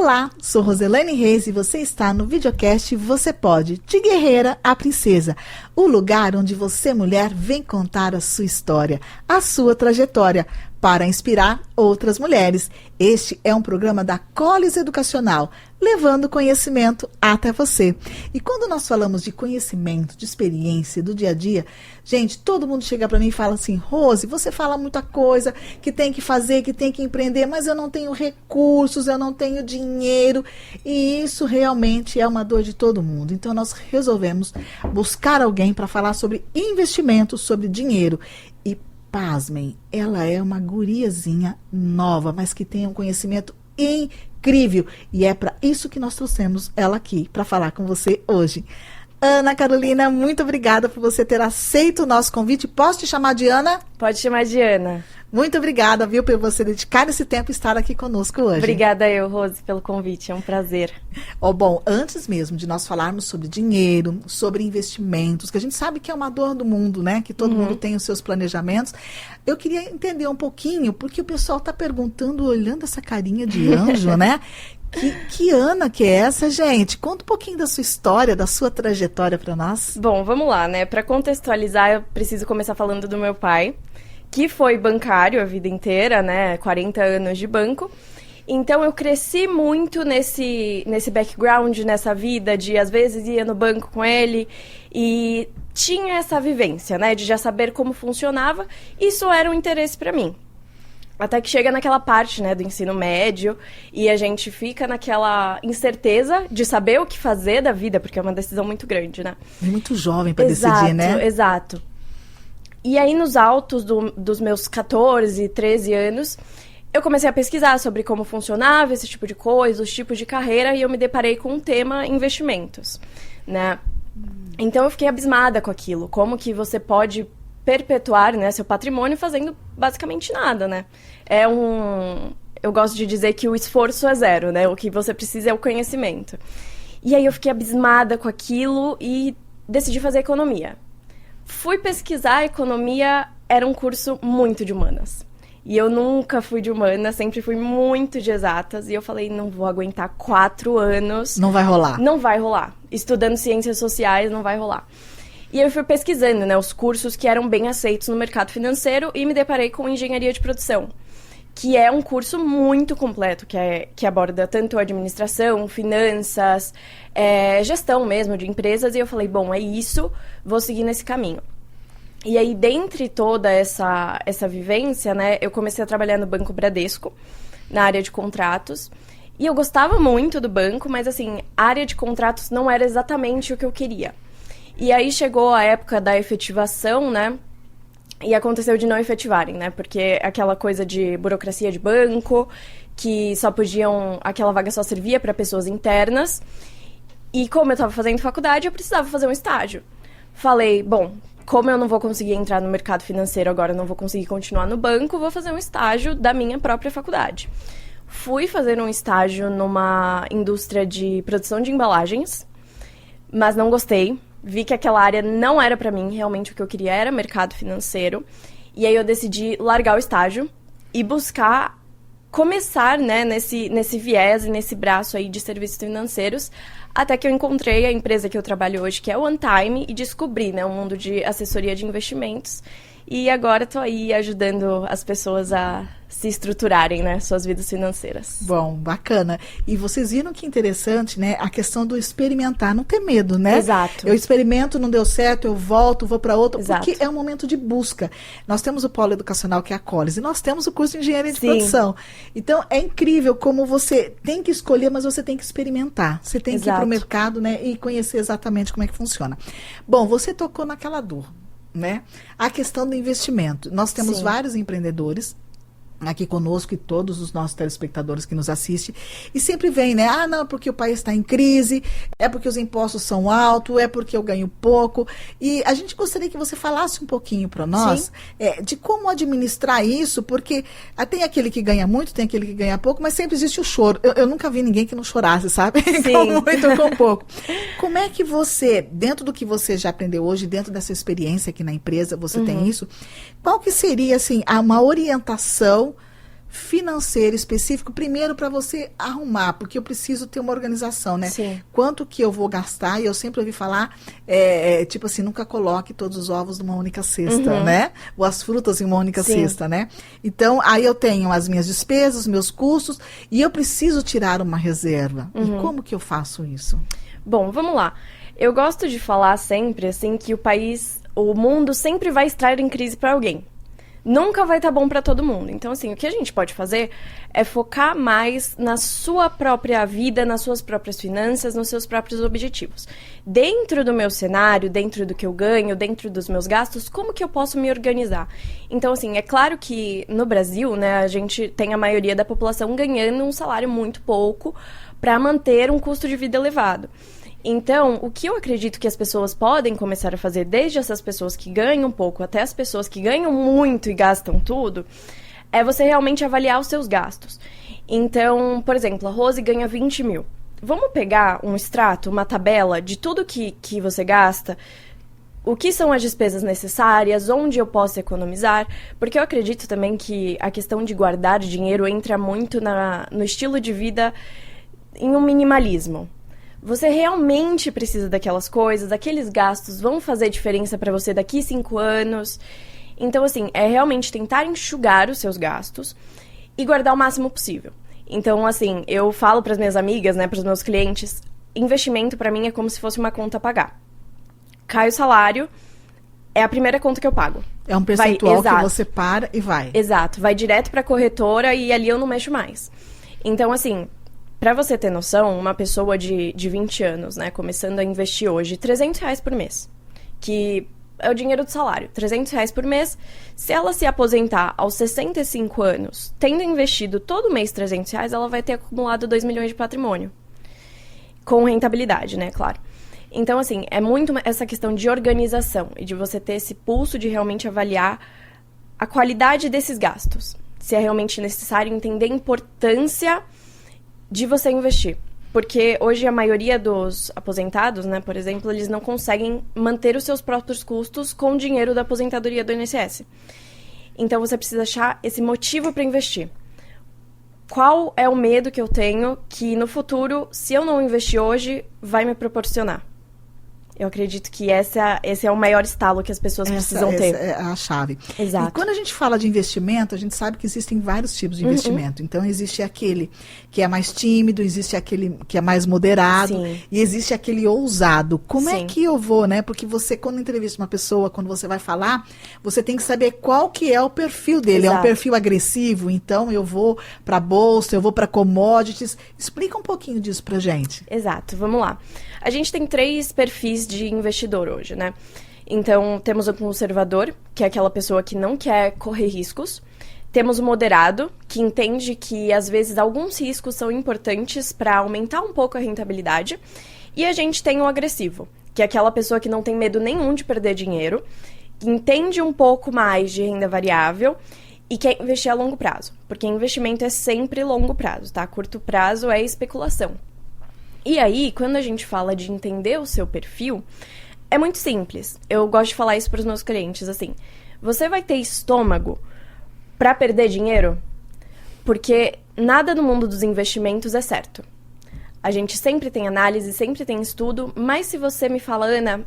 Olá, sou Roselane Reis e você está no videocast Você Pode, de Guerreira a Princesa, o lugar onde você, mulher, vem contar a sua história, a sua trajetória, para inspirar outras mulheres. Este é um programa da Colis Educacional, levando conhecimento até você. E quando nós falamos de conhecimento, de experiência, do dia a dia, gente, todo mundo chega para mim e fala assim: Rose, você fala muita coisa que tem que fazer, que tem que empreender, mas eu não tenho recursos, eu não tenho dinheiro. E isso realmente é uma dor de todo mundo. Então nós resolvemos buscar alguém para falar sobre investimento, sobre dinheiro. E pasmem, ela é uma guriazinha nova, mas que tem um conhecimento incrível. E é para isso que nós trouxemos ela aqui, para falar com você hoje. Ana Carolina, muito obrigada por você ter aceito o nosso convite. Posso te chamar de Ana? Pode chamar de Ana. Muito obrigada, viu, por você dedicar esse tempo e estar aqui conosco hoje. Obrigada eu, Rose, pelo convite. É um prazer. Bom, antes mesmo de nós falarmos sobre dinheiro, sobre investimentos, que a gente sabe que é uma dor do mundo, né? Que todo mundo tem os seus planejamentos. Eu queria entender um pouquinho, porque o pessoal está perguntando, olhando essa carinha de anjo, né? Que Ana que é essa, gente? Conta um pouquinho da sua história, da sua trajetória para nós. Bom, vamos lá, né? Para contextualizar, eu preciso começar falando do meu pai, que foi bancário a vida inteira, né? 40 anos de banco. Então, eu cresci muito nesse background, nessa vida de, às vezes, ia no banco com ele e tinha essa vivência, né? De já saber como funcionava. Isso era um interesse para mim. Até que chega naquela parte, né, do ensino médio e a gente fica naquela incerteza de saber o que fazer da vida, porque é uma decisão muito grande, né? É muito jovem para decidir, né? Exato. E aí, nos altos dos meus 14, 13 anos, eu comecei a pesquisar sobre como funcionava esse tipo de coisa, os tipos de carreira, e eu me deparei com o tema investimentos, né? Então, eu fiquei abismada com aquilo. Como que você pode perpetuar, né, seu patrimônio fazendo basicamente nada, né? Eu gosto de dizer que o esforço é zero, né? O que você precisa é o conhecimento. E aí eu fiquei abismada com aquilo e decidi fazer economia. Fui pesquisar economia, era um curso muito de humanas. E eu nunca fui de humanas, sempre fui muito de exatas. E eu falei, não vou aguentar 4 anos. Não vai rolar. Não vai rolar. Estudando ciências sociais, não vai rolar. E eu fui pesquisando, né, os cursos que eram bem aceitos no mercado financeiro e me deparei com engenharia de produção, que é um curso muito completo, que aborda tanto administração, finanças, gestão mesmo de empresas. E eu falei, bom, é isso, vou seguir nesse caminho. E aí, dentre toda essa vivência, né, eu comecei a trabalhar no Banco Bradesco, na área de contratos. E eu gostava muito do banco, mas assim, a área de contratos não era exatamente o que eu queria. E aí chegou a época da efetivação, né? E aconteceu de não efetivarem, né? Porque aquela coisa de burocracia de banco, que aquela vaga só servia para pessoas internas. E como eu estava fazendo faculdade, eu precisava fazer um estágio. Falei, bom, como eu não vou conseguir entrar no mercado financeiro agora, não vou conseguir continuar no banco, vou fazer um estágio da minha própria faculdade. Fui fazer um estágio numa indústria de produção de embalagens, mas não gostei. Vi que aquela área não era pra mim, realmente o que eu queria era mercado financeiro. E aí eu decidi largar o estágio e buscar começar, né, nesse viés e nesse braço aí de serviços financeiros, até que eu encontrei a empresa que eu trabalho hoje, que é o OneTime, e descobri, né, um mundo de assessoria de investimentos. E agora estou aí ajudando as pessoas a se estruturarem, né, suas vidas financeiras. Bom, bacana. E vocês viram que interessante, né, a questão do experimentar, não ter medo, né? Exato. Eu experimento, não deu certo, eu volto, vou para outro, Exato. Porque é um momento de busca. Nós temos o polo educacional, que é a Colis, e nós temos o curso de engenharia de Sim. produção. Então, é incrível como você tem que escolher, mas você tem que experimentar. Você tem que ir para o mercado, né, e conhecer exatamente como é que funciona. Bom, você tocou naquela dor, né? A questão do investimento. Nós temos Sim. vários empreendedores aqui conosco e todos os nossos telespectadores que nos assistem, e sempre vem, né? Ah, não, porque o país está em crise, é porque os impostos são altos, é porque eu ganho pouco. E a gente gostaria que você falasse um pouquinho para nós de como administrar isso, porque tem aquele que ganha muito, tem aquele que ganha pouco, mas sempre existe o choro. Eu nunca vi ninguém que não chorasse, sabe? Com muito ou com pouco. Como é que você, dentro do que você já aprendeu hoje, dentro dessa experiência aqui na empresa, você tem isso, qual que seria, assim, uma orientação financeiro específico, primeiro para você arrumar, porque eu preciso ter uma organização, né? Sim. Quanto que eu vou gastar, e eu sempre ouvi falar, tipo assim, nunca coloque todos os ovos numa única cesta, né? Ou as frutas em uma única cesta, né? Então, aí eu tenho as minhas despesas, os meus custos, e eu preciso tirar uma reserva. E como que eu faço isso? Bom, vamos lá. Eu gosto de falar sempre, assim, que o mundo sempre vai estar em crise para alguém. Nunca vai estar bom para todo mundo. Então, assim, o que a gente pode fazer é focar mais na sua própria vida, nas suas próprias finanças, nos seus próprios objetivos. Dentro do meu cenário, dentro do que eu ganho, dentro dos meus gastos, como que eu posso me organizar? Então, assim, é claro que no Brasil, né, a gente tem a maioria da população ganhando um salário muito pouco para manter um custo de vida elevado. Então, o que eu acredito que as pessoas podem começar a fazer, desde essas pessoas que ganham pouco até as pessoas que ganham muito e gastam tudo, é você realmente avaliar os seus gastos. Então, por exemplo, a Rose ganha 20 mil. Vamos pegar um extrato, uma tabela de tudo que você gasta, o que são as despesas necessárias, onde eu posso economizar, porque eu acredito também que a questão de guardar dinheiro entra muito no estilo de vida em um minimalismo. Você realmente precisa daquelas coisas, aqueles gastos vão fazer diferença para você daqui 5 anos. Então, assim, é realmente tentar enxugar os seus gastos e guardar o máximo possível. Então, assim, eu falo para as minhas amigas, né, para os meus clientes, investimento para mim é como se fosse uma conta a pagar. Cai o salário, é a primeira conta que eu pago. É um percentual que você para e vai. Exato, vai direto para a corretora e ali eu não mexo mais. Então, assim, para você ter noção, uma pessoa de 20 anos, né, começando a investir hoje, R$300 por mês, que é o dinheiro do salário, R$300 por mês, se ela se aposentar aos 65 anos, tendo investido todo mês R$300, ela vai ter acumulado 2 milhões de patrimônio, com rentabilidade, né, claro. Então, assim, é muito essa questão de organização e de você ter esse pulso de realmente avaliar a qualidade desses gastos, se é realmente necessário entender a importância de você investir. Porque hoje a maioria dos aposentados, né, por exemplo, eles não conseguem manter os seus próprios custos com o dinheiro da aposentadoria do INSS. Então você precisa achar esse motivo para investir. Qual é o medo que eu tenho que no futuro, se eu não investir hoje, vai me proporcionar? Eu acredito que esse é o maior estalo que as pessoas precisam ter. Essa é a chave. Exato. E quando a gente fala de investimento, a gente sabe que existem vários tipos de investimento. Então, existe aquele que é mais tímido, existe aquele que é mais moderado, Sim. e existe aquele ousado. Como é Sim. que eu vou, né? Porque você, quando entrevista uma pessoa, quando você vai falar, você tem que saber qual que é o perfil dele. Exato. É um perfil agressivo, então eu vou para bolsa, eu vou para commodities. Explica um pouquinho disso pra gente. Exato, vamos lá. A gente tem 3 perfis de investidor hoje, né? Então, temos o conservador, que é aquela pessoa que não quer correr riscos. Temos o moderado, que entende que, às vezes, alguns riscos são importantes para aumentar um pouco a rentabilidade. E a gente tem o agressivo, que é aquela pessoa que não tem medo nenhum de perder dinheiro, que entende um pouco mais de renda variável e quer investir a longo prazo. Porque investimento é sempre longo prazo, tá? Curto prazo é especulação. E aí, quando a gente fala de entender o seu perfil, é muito simples. Eu gosto de falar isso para os meus clientes, assim. Você vai ter estômago para perder dinheiro? Porque nada no mundo dos investimentos é certo. A gente sempre tem análise, sempre tem estudo, mas se você me fala, Ana,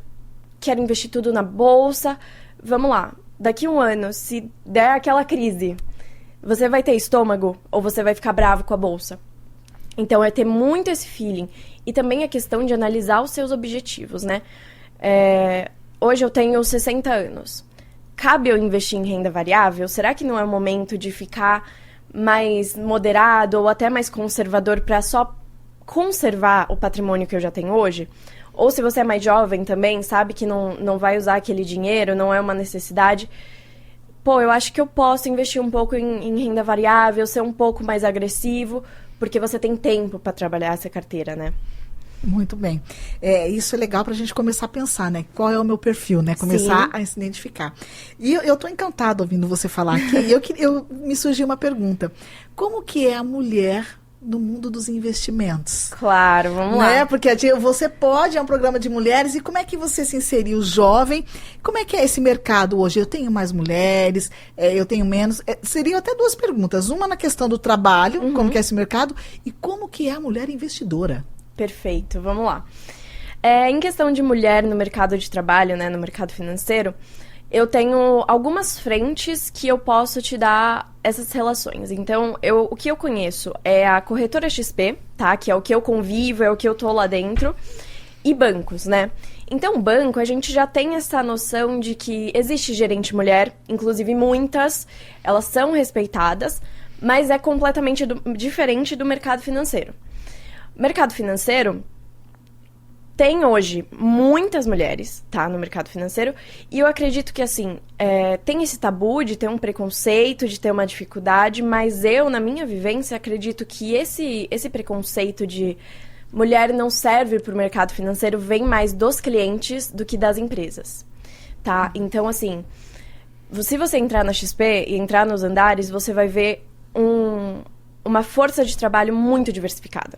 quero investir tudo na bolsa, vamos lá. Daqui 1 ano, se der aquela crise, você vai ter estômago ou você vai ficar bravo com a bolsa? Então, é ter muito esse feeling. E também a questão de analisar os seus objetivos, né? Hoje eu tenho 60 anos. Cabe eu investir em renda variável? Será que não é o momento de ficar mais moderado ou até mais conservador para só conservar o patrimônio que eu já tenho hoje? Ou se você é mais jovem também, sabe que não vai usar aquele dinheiro, não é uma necessidade... Pô, eu acho que eu posso investir um pouco em renda variável, ser um pouco mais agressivo, porque você tem tempo para trabalhar essa carteira, né? Muito bem. Isso é legal para a gente começar a pensar, né? Qual é o meu perfil, né? Começar a se identificar. E eu estou encantada ouvindo você falar aqui. Me surgiu uma pergunta. Como que é a mulher no mundo dos investimentos. Claro, vamos lá. Porque Você Pode é um programa de mulheres, e como é que você se inseriu jovem? Como é que é esse mercado hoje? Eu tenho mais mulheres, eu tenho menos. Seriam até duas perguntas. Uma na questão do trabalho, como que é esse mercado, e como que é a mulher investidora? Perfeito, vamos lá. Em questão de mulher no mercado de trabalho, né, no mercado financeiro, eu tenho algumas frentes que eu posso te dar essas relações. Então, o que eu conheço é a corretora XP, tá? Que é o que eu convivo, é o que eu tô lá dentro. E bancos, né? Então, banco, a gente já tem essa noção de que existe gerente mulher, inclusive muitas, elas são respeitadas, mas é completamente diferente do mercado financeiro. O mercado financeiro tem hoje muitas mulheres, tá, no mercado financeiro, e eu acredito que, assim, tem esse tabu de ter um preconceito, de ter uma dificuldade, mas eu, na minha vivência, acredito que esse preconceito de mulher não serve para o mercado financeiro vem mais dos clientes do que das empresas, tá? Então, assim, se você entrar na XP e entrar nos andares, você vai ver uma força de trabalho muito diversificada,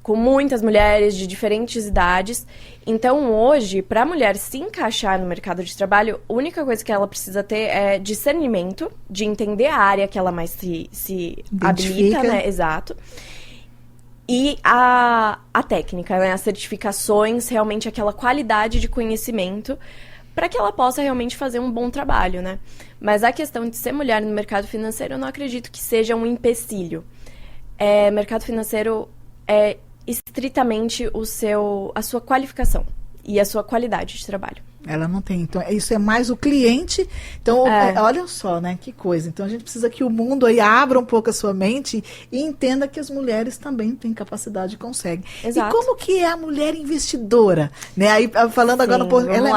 com muitas mulheres de diferentes idades. Então, hoje, para a mulher se encaixar no mercado de trabalho, a única coisa que ela precisa ter é discernimento, de entender a área que ela mais se habilita, né? Exato. E a técnica, né? As certificações, realmente aquela qualidade de conhecimento, para que ela possa realmente fazer um bom trabalho, né? Mas a questão de ser mulher no mercado financeiro, eu não acredito que seja um empecilho. Mercado financeiro é estritamente a sua qualificação e a sua qualidade de trabalho. Ela não tem. Então, isso é mais o cliente. Então, olha só, né? Que coisa. Então, a gente precisa que o mundo aí abra um pouco a sua mente e entenda que as mulheres também têm capacidade e conseguem. Exato. E como que é a mulher investidora? Né? Aí, falando agora um pouco, ela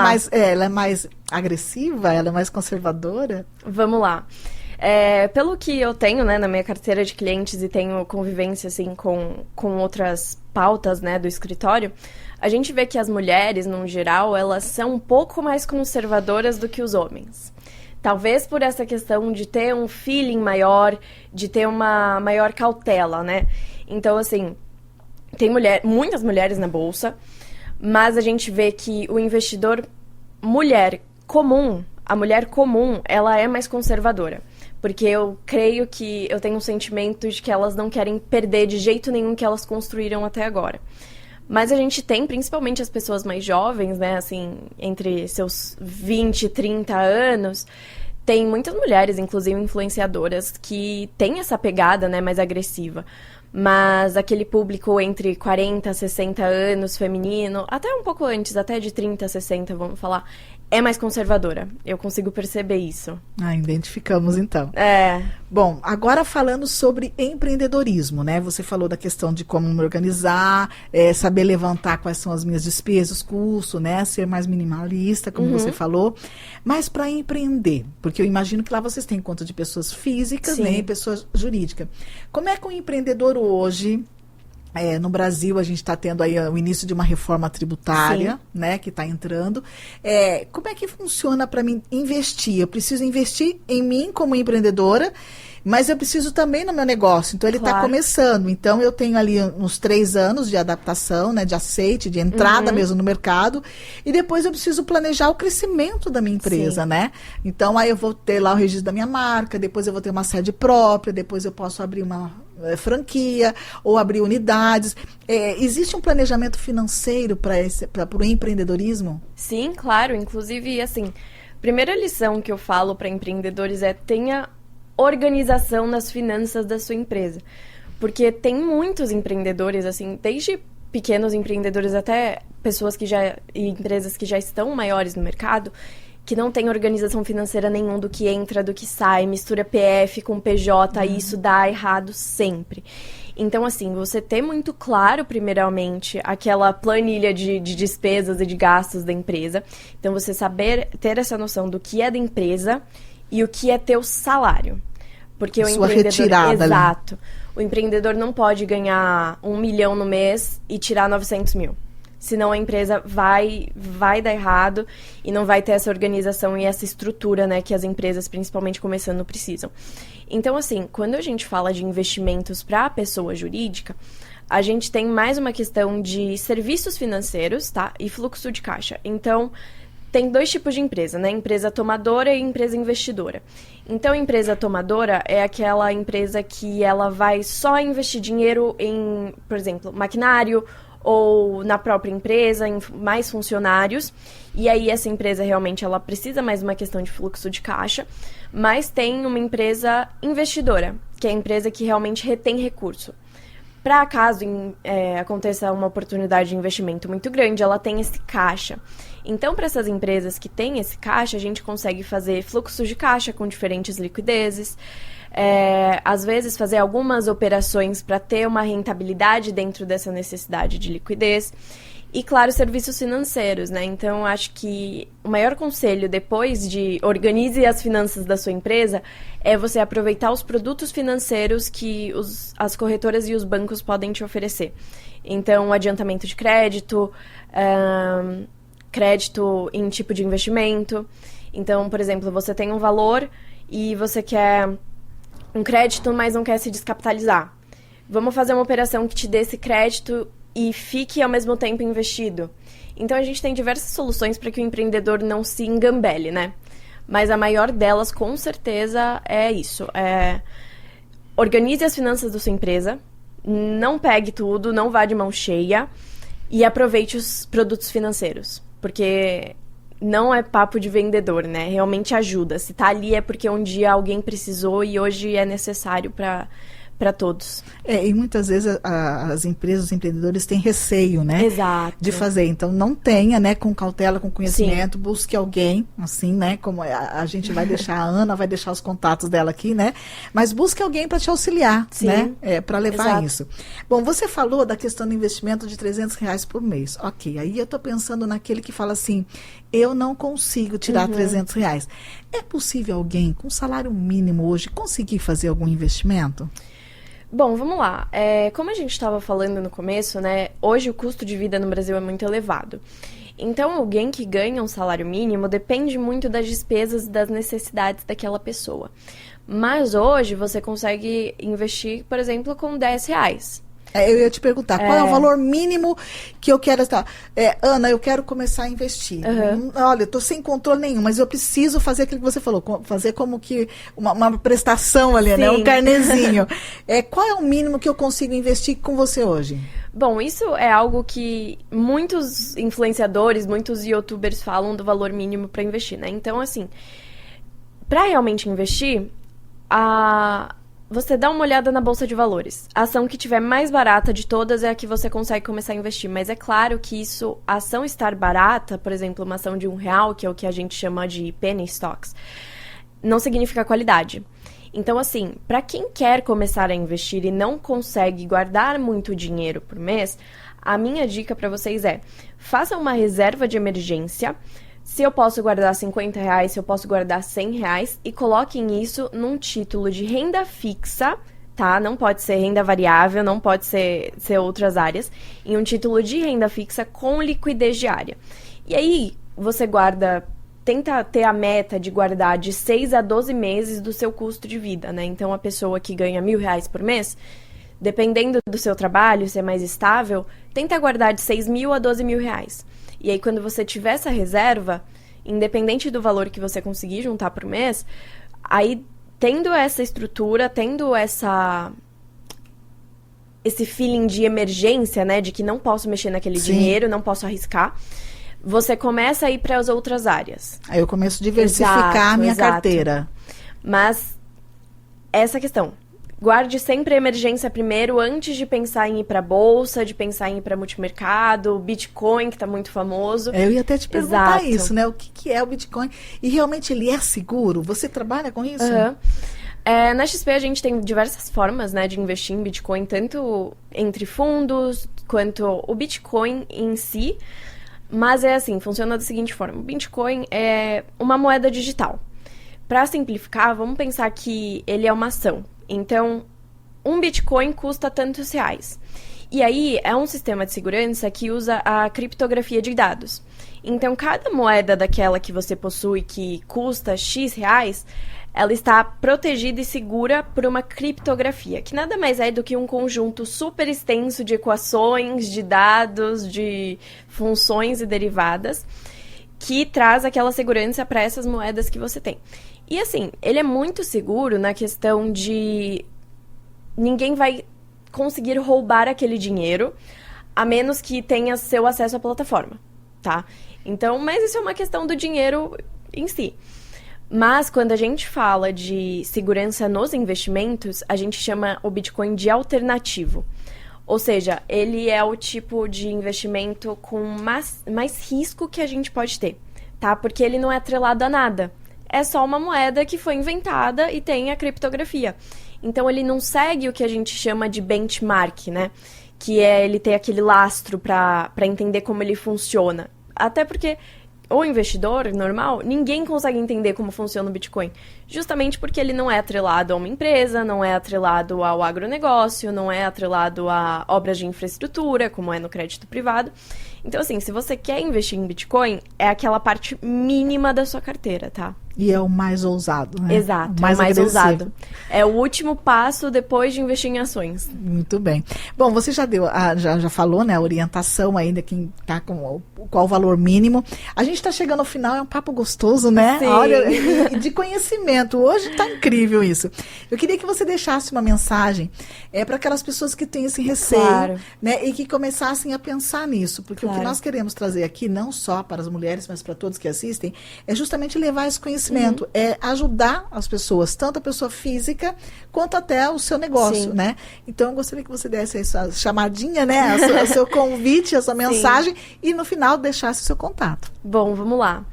é mais agressiva? Ela é mais conservadora? Vamos lá. Pelo que eu tenho, né, na minha carteira de clientes e tenho convivência, assim, com outras pautas, né, do escritório, a gente vê que as mulheres, no geral, elas são um pouco mais conservadoras do que os homens. Talvez por essa questão de ter um feeling maior, de ter uma maior cautela, né? Então, assim, tem muitas mulheres na bolsa, mas a gente vê que o investidor a mulher comum, ela é mais conservadora. Porque eu creio que eu tenho um sentimento de que elas não querem perder de jeito nenhum que elas construíram até agora. Mas a gente tem, principalmente as pessoas mais jovens, né, assim, entre seus 20 e 30 anos, tem muitas mulheres, inclusive influenciadoras, que têm essa pegada, né, mais agressiva. Mas aquele público entre 40 e 60 anos, feminino, até um pouco antes, até de 30 a 60, vamos falar, é mais conservadora. Eu consigo perceber isso. Identificamos então. Bom, agora falando sobre empreendedorismo, né? Você falou da questão de como me organizar, saber levantar quais são as minhas despesas, custo, né? Ser mais minimalista, como você falou. Mas para empreender, porque eu imagino que lá vocês têm conta de pessoas físicas, né? E pessoas jurídicas. Como é que um empreendedor hoje... no Brasil, a gente está tendo aí o início de uma reforma tributária, né, que está entrando. Como é que funciona para mim investir? Eu preciso investir em mim como empreendedora, mas eu preciso também no meu negócio. Então, ele está começando. Então, eu tenho ali uns 3 anos de adaptação, né, de aceite, de entrada mesmo no mercado. E depois eu preciso planejar o crescimento da minha empresa, né? Então, aí eu vou ter lá o registro da minha marca, depois eu vou ter uma sede própria, depois eu posso abrir uma franquia ou abrir unidades. Existe um planejamento financeiro para o empreendedorismo? Sim, claro. Inclusive, assim, primeira lição que eu falo para empreendedores tenha organização nas finanças da sua empresa. Porque tem muitos empreendedores, assim, desde pequenos empreendedores até pessoas e empresas que já estão maiores no mercado, que não tem organização financeira nenhum do que entra, do que sai, mistura PF com PJ, e isso dá errado sempre. Então, assim, você ter muito claro, primeiramente, aquela planilha de despesas e de gastos da empresa. Então, você saber ter essa noção do que é da empresa e o que é teu salário. Porque o empreendedor... retirada. Exato. O empreendedor não pode ganhar 1 milhão no mês e tirar 900 mil. senão a empresa vai dar errado e não vai ter essa organização e essa estrutura, né, que as empresas, principalmente começando, precisam. Então, assim, quando a gente fala de investimentos para a pessoa jurídica, a gente tem mais uma questão de serviços financeiros, tá? E fluxo de caixa. Então, tem 2 tipos de empresa, né? Empresa tomadora e empresa investidora. Então, empresa tomadora é aquela empresa que ela vai só investir dinheiro em, por exemplo, maquinário ou na própria empresa, em mais funcionários. E aí, essa empresa realmente ela precisa mais uma questão de fluxo de caixa. Mas tem uma empresa investidora, que é a empresa que realmente retém recurso. Para caso aconteça uma oportunidade de investimento muito grande, ela tem esse caixa. Então, para essas empresas que têm esse caixa, a gente consegue fazer fluxos de caixa com diferentes liquidezes, às vezes fazer algumas operações para ter uma rentabilidade dentro dessa necessidade de liquidez. E, claro, serviços financeiros, né? Então, acho que o maior conselho depois de organize as finanças da sua empresa é você aproveitar os produtos financeiros que as corretoras e os bancos podem te oferecer. Então, adiantamento de crédito, crédito em tipo de investimento. Então, por exemplo, você tem um valor e você quer um crédito, mas não quer se descapitalizar. Vamos fazer uma operação que te dê esse crédito e fique ao mesmo tempo investido. Então, a gente tem diversas soluções para que o empreendedor não se engambele, né? Mas a maior delas, com certeza, é isso. Organize as finanças da sua empresa, não pegue tudo, não vá de mão cheia e aproveite os produtos financeiros. Porque não é papo de vendedor, né? Realmente ajuda. Se tá ali é porque um dia alguém precisou e hoje é necessário para todos. E muitas vezes as empresas, os empreendedores têm receio, né? Exato. De fazer. Então, não tenha, né? Com cautela, com conhecimento, Sim. Busque alguém, assim, né? Como a gente vai deixar, a Ana vai deixar os contatos dela aqui, né? Mas busque alguém para te auxiliar, Sim. né? Para levar Exato. isso. Bom, você falou da questão do investimento de R$300 por mês. Ok, aí eu estou pensando naquele que fala assim, eu não consigo tirar R$300. É possível alguém com salário mínimo hoje conseguir fazer algum investimento? Bom, vamos lá. Como a gente estava falando no começo, né? Hoje o custo de vida no Brasil é muito elevado. Então, alguém que ganha um salário mínimo depende muito das despesas e das necessidades daquela pessoa. Mas hoje você consegue investir, por exemplo, com R$10. Eu ia te perguntar, qual é o valor mínimo que eu quero... Ana, eu quero começar a investir. Olha, eu estou sem controle nenhum, mas eu preciso fazer aquilo que você falou, fazer como que uma prestação ali, né? Um carnezinho. Qual é o mínimo que eu consigo investir com você hoje? Bom, isso é algo que muitos influenciadores, muitos youtubers falam do valor mínimo para investir, né? Então, assim, para realmente investir, você dá uma olhada na Bolsa de Valores. A ação que tiver mais barata de todas é a que você consegue começar a investir. Mas é claro que a ação estar barata, por exemplo, uma ação de R$1, que é o que a gente chama de penny stocks, não significa qualidade. Então, assim, para quem quer começar a investir e não consegue guardar muito dinheiro por mês, a minha dica para vocês faça uma reserva de emergência. Se eu posso guardar R$50, se eu posso guardar R$100 e coloquem isso num título de renda fixa, tá? Não pode ser renda variável, não pode ser outras áreas. Em um título de renda fixa com liquidez diária. E aí, você tenta ter a meta de guardar de 6 a 12 meses do seu custo de vida, né? Então, a pessoa que ganha R$1.000 por mês, dependendo do seu trabalho, se é mais estável, tenta guardar de 6.000 a 12.000 reais. E aí, quando você tiver essa reserva, independente do valor que você conseguir juntar por mês, aí, tendo essa estrutura, tendo esse feeling de emergência, né, de que não posso mexer naquele dinheiro, não posso arriscar, você começa a ir para as outras áreas. Aí eu começo a diversificar a minha carteira. Mas, essa questão... Guarde sempre a emergência primeiro, antes de pensar em ir para a bolsa, de pensar em ir para multimercado, Bitcoin, que está muito famoso. Eu ia até te perguntar isso, né? O que é o Bitcoin? E realmente ele é seguro? Você trabalha com isso? Na XP a gente tem diversas formas, né, de investir em Bitcoin, tanto entre fundos, quanto o Bitcoin em si. Mas funciona da seguinte forma. O Bitcoin é uma moeda digital. Para simplificar, vamos pensar que ele é uma ação. Então, um Bitcoin custa tantos reais. E aí, é um sistema de segurança que usa a criptografia de dados. Então, cada moeda daquela que você possui que custa X reais, ela está protegida e segura por uma criptografia, que nada mais é do que um conjunto super extenso de equações, de dados, de funções e derivadas, que traz aquela segurança para essas moedas que você tem. E assim, ele é muito seguro na questão de ninguém vai conseguir roubar aquele dinheiro, a menos que tenha seu acesso à plataforma, tá? Então, mas isso é uma questão do dinheiro em si. Mas quando a gente fala de segurança nos investimentos, a gente chama o Bitcoin de alternativo. Ou seja, ele é o tipo de investimento com mais risco que a gente pode ter, tá? Porque ele não é atrelado a nada. É só uma moeda que foi inventada e tem a criptografia. Então, ele não segue o que a gente chama de benchmark, né? Que é ele ter aquele lastro para entender como ele funciona. Até porque o investidor normal, ninguém consegue entender como funciona o Bitcoin. Justamente porque ele não é atrelado a uma empresa, não é atrelado ao agronegócio, não é atrelado a obras de infraestrutura, como é no crédito privado. Então, assim, se você quer investir em Bitcoin, é aquela parte mínima da sua carteira, tá? E é o mais ousado, né? Exato, o mais ousado. É o último passo depois de investir em ações. Muito bem. Bom, você já deu, já falou, né, a orientação ainda, quem tá com qual o valor mínimo. A gente está chegando ao final, é um papo gostoso, né? Sim. Olha, e de conhecimento. Hoje tá incrível isso. Eu queria que você deixasse uma mensagem para aquelas pessoas que têm esse receio, Claro. né, e que começassem a pensar nisso, porque o que Claro. nós queremos trazer aqui, não só para as mulheres, mas para todos que assistem, é justamente levar esse conhecimento, é ajudar as pessoas, tanto a pessoa física quanto até o seu negócio, Sim. né? Então, eu gostaria que você desse aí sua chamadinha, né? O seu convite, a sua mensagem, e no final deixasse o seu contato. Bom, vamos lá.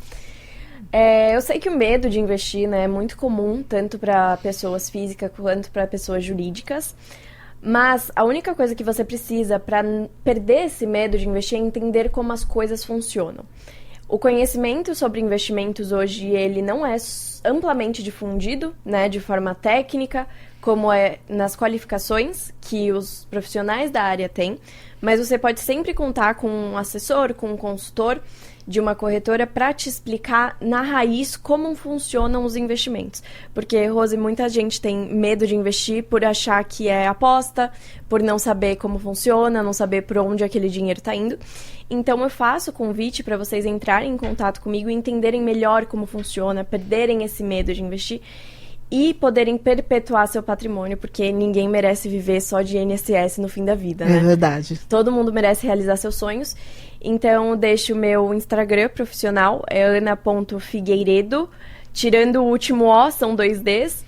Eu sei que o medo de investir, né, é muito comum, tanto para pessoas físicas quanto para pessoas jurídicas. Mas a única coisa que você precisa para perder esse medo de investir é entender como as coisas funcionam. O conhecimento sobre investimentos hoje, ele não é amplamente difundido, né, de forma técnica, como é nas qualificações que os profissionais da área têm, mas você pode sempre contar com um assessor, com um consultor de uma corretora para te explicar na raiz como funcionam os investimentos. Porque, Rose, muita gente tem medo de investir por achar que é aposta, por não saber como funciona, não saber por onde aquele dinheiro está indo. Então, eu faço o convite para vocês entrarem em contato comigo e entenderem melhor como funciona, perderem esse medo de investir e poderem perpetuar seu patrimônio, porque ninguém merece viver só de INSS no fim da vida, né? É verdade. Todo mundo merece realizar seus sonhos. Então, deixo o meu Instagram profissional, é ana.figueiredo, tirando o último O, são 2 Ds.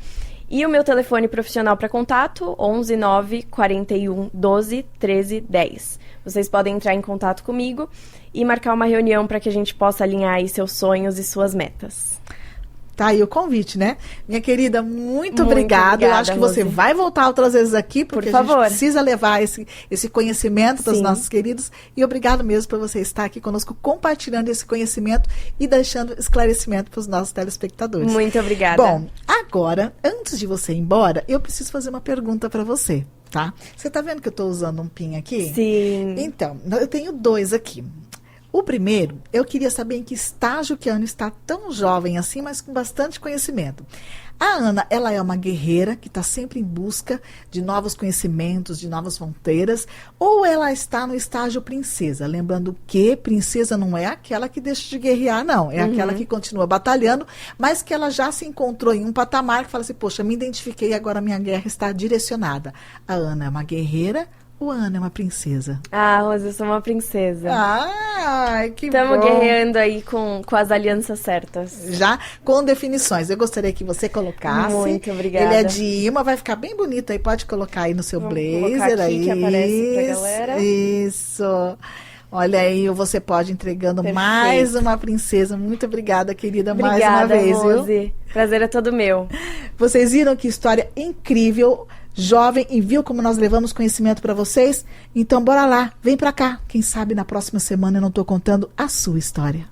E o meu telefone profissional para contato, 11 9 41 12 13 10. Vocês podem entrar em contato comigo e marcar uma reunião para que a gente possa alinhar aí seus sonhos e suas metas. Tá aí o convite, né? Minha querida, muito Muito obrigada. Eu obrigada, acho que você Rose. vai voltar outras vezes aqui, porque Por a gente favor. precisa levar esse conhecimento para os Sim. nossos queridos. E obrigado mesmo por você estar aqui conosco, compartilhando esse conhecimento e deixando esclarecimento para os nossos telespectadores. Muito obrigada. Bom, agora, antes de você ir embora, eu preciso fazer uma pergunta para você, tá? Você tá vendo que eu estou usando um pin aqui? Sim. Então, eu tenho 2 aqui. O primeiro, eu queria saber em que estágio que a Ana está tão jovem assim, mas com bastante conhecimento. A Ana, ela é uma guerreira que está sempre em busca de novos conhecimentos, de novas fronteiras, ou ela está no estágio princesa? Lembrando que princesa não é aquela que deixa de guerrear, não. É aquela que continua batalhando, mas que ela já se encontrou em um patamar que fala assim, poxa, me identifiquei e agora minha guerra está direcionada. A Ana é uma guerreira ou a Ana é uma princesa? Ah, Rose, eu sou uma princesa. Ai, que Estamos bom. guerreando aí com as alianças certas. Já com definições. Eu gostaria que você colocasse. Muito obrigada. Ele é de imã, vai ficar bem bonito aí. Pode colocar aí no seu Vamos blazer. colocar aqui aí. que aparece pra galera. Isso. Olha aí, você pode entregando Perfeito. mais uma princesa. Muito obrigada, querida, mais Obrigada, uma vez, viu? Rose. Prazer é todo meu. Vocês viram que história incrível, jovem, e viu como nós levamos conhecimento para vocês? Então, bora lá, vem para cá. Quem sabe na próxima semana eu não estou contando a sua história.